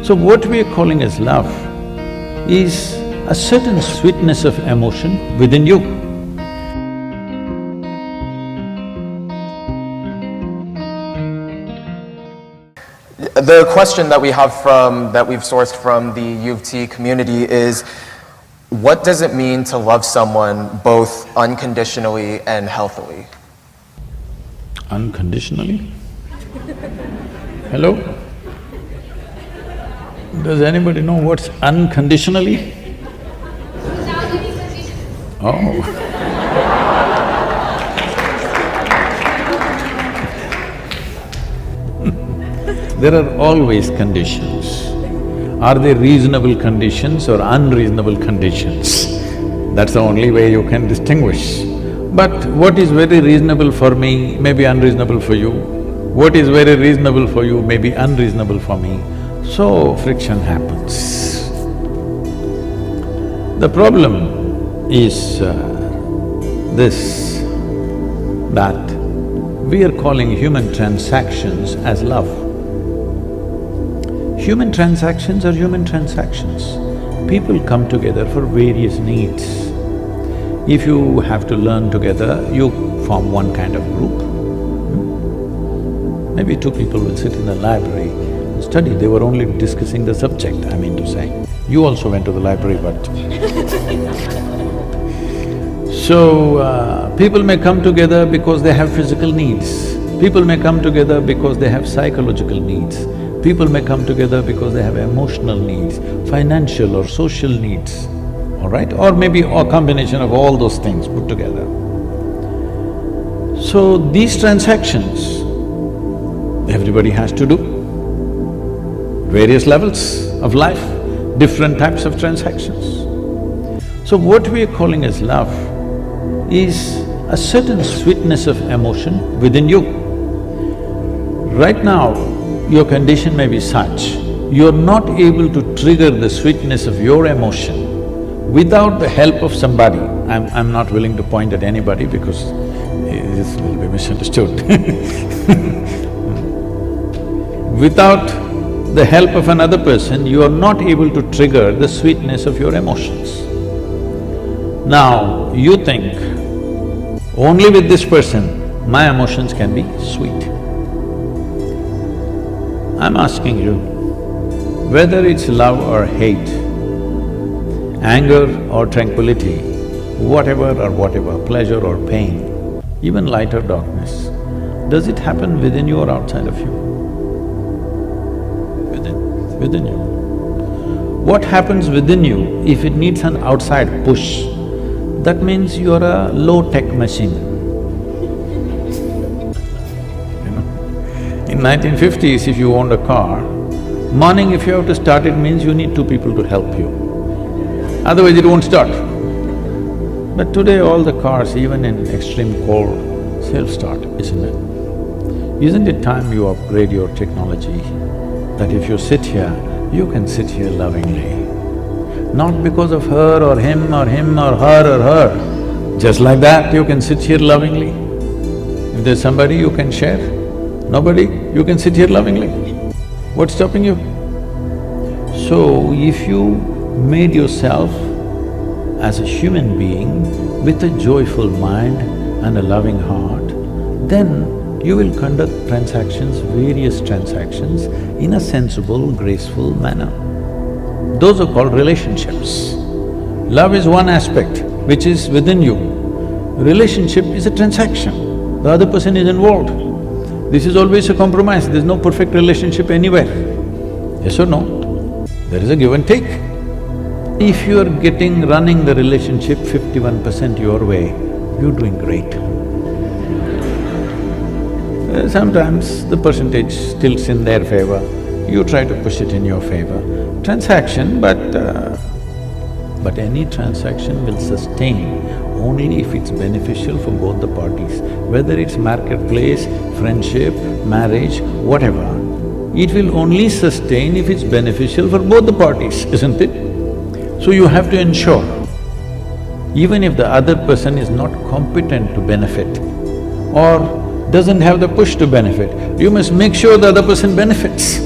So what we are calling as love is a certain sweetness of emotion within you. The question that we've sourced from the U of T community is, what does it mean to love someone both unconditionally and healthily? Unconditionally? Hello? Does anybody know what's unconditionally? Oh. There are always conditions. Are they reasonable conditions or unreasonable conditions? That's the only way you can distinguish. But what is very reasonable for me may be unreasonable for you. What is very reasonable for you may be unreasonable for me. So friction happens. The problem is this, that we are calling human transactions as love. Human transactions are human transactions. People come together for various needs. If you have to learn together, you form one kind of group. Maybe two people will sit in the library and study, they were only discussing the subject, I mean to say. You also went to the library, but So, people may come together because they have physical needs. People may come together because they have psychological needs. People may come together because they have emotional needs, financial or social needs, all right? Or maybe a combination of all those things put together. So these transactions, everybody has to do. Various levels of life, different types of transactions. So what we are calling as love is a certain sweetness of emotion within you. Right now, your condition may be such, you're not able to trigger the sweetness of your emotion without the help of somebody. I'm not willing to point at anybody because this will be misunderstood. Without the help of another person, you are not able to trigger the sweetness of your emotions. Now, you think, only with this person, my emotions can be sweet. I'm asking you, whether it's love or hate, anger or tranquility, whatever, pleasure or pain, even light or darkness, does it happen within you or outside of you? Within you. What happens within you if it needs an outside push? That means you're a low-tech machine. In 1950s, if you owned a car, morning if you have to start it means you need two people to help you, otherwise it won't start. But today all the cars, even in extreme cold, self-start, isn't it? Isn't it time you upgrade your technology, that if you sit here, you can sit here lovingly? Not because of her or him or her or her, just like that you can sit here lovingly. If there's somebody you can share, nobody, you can sit here lovingly. What's stopping you? So, if you made yourself as a human being with a joyful mind and a loving heart, then you will conduct transactions, various transactions, in a sensible, graceful manner. Those are called relationships. Love is one aspect which is within you. Relationship is a transaction, the other person is involved. This is always a compromise, there's no perfect relationship anywhere. Yes or no? There is a give and take. If you're running the relationship 51% your way, you're doing great. Sometimes the percentage tilts in their favor, you try to push it in your favor. Transaction, but any transaction will sustain only if it's beneficial for both the parties. Whether it's marketplace, friendship, marriage, whatever, it will only sustain if it's beneficial for both the parties, isn't it? So you have to ensure, even if the other person is not competent to benefit or doesn't have the push to benefit, you must make sure the other person benefits,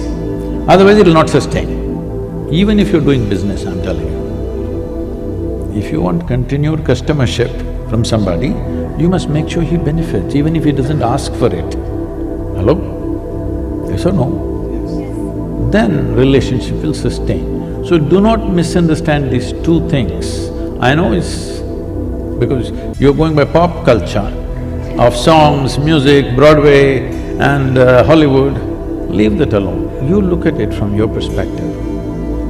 otherwise it'll not sustain. Even if you're doing business, I'm telling you, if you want continued customership from somebody, you must make sure he benefits, even if he doesn't ask for it. Hello? Yes or no? Then relationship will sustain. So do not misunderstand these two things. I know it's because you're going by pop culture of songs, music, Broadway and Hollywood. Leave that alone. You look at it from your perspective.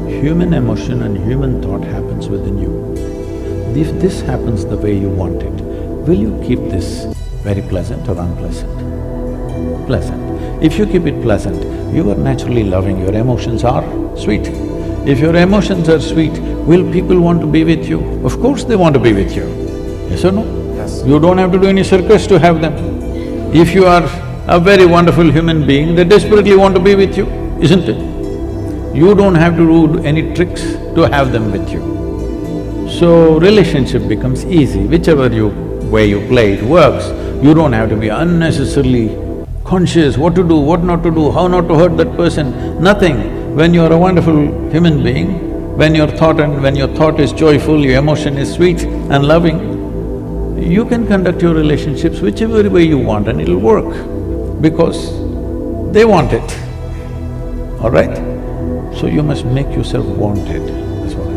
Human emotion and human thought happens within you. If this happens the way you want it, will you keep this very pleasant or unpleasant? Pleasant. If you keep it pleasant, you are naturally loving, your emotions are sweet. If your emotions are sweet, will people want to be with you? Of course they want to be with you. Yes or no? Yes. You don't have to do any circus to have them. If you are a very wonderful human being, they desperately want to be with you, isn't it? You don't have to do any tricks to have them with you. So relationship becomes easy, whichever way you play it works. You don't have to be unnecessarily conscious what to do, what not to do, how not to hurt that person, nothing. When you are a wonderful human being, when your thought is joyful, your emotion is sweet and loving, you can conduct your relationships whichever way you want and it'll work because they want it, all right? So you must make yourself wanted, that's what I